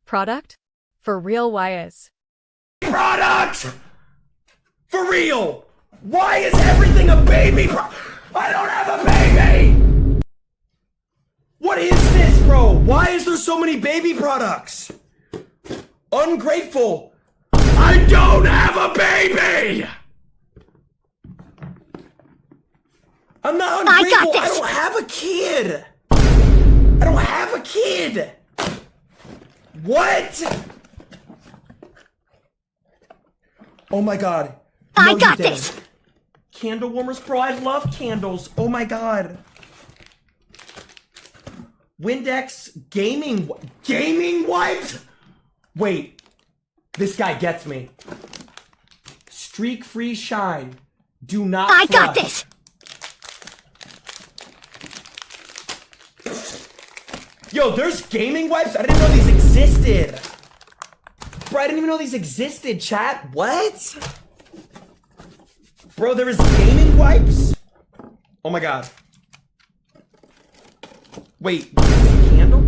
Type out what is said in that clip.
Product? For real, why is? Product! For real! Why is everything a baby I don't have a baby! What is this, bro? Why is there so many baby products? Ungrateful. I don't have a baby! I'm not ungrateful. I got this. I don't have a kid. I don't have a kid. What? Oh my god. I No, got you didn't. this. Candle warmers, bro. I love candles. Oh my god. Windex gaming wipes? Wait. This guy gets me. Streak free shine. Do not I got flush. this. Yo, there's gaming wipes? I didn't know these existed. Bro, I didn't even know these existed, chat. What? Bro, there is gaming wipes? Oh my god. Wait, is this a candle?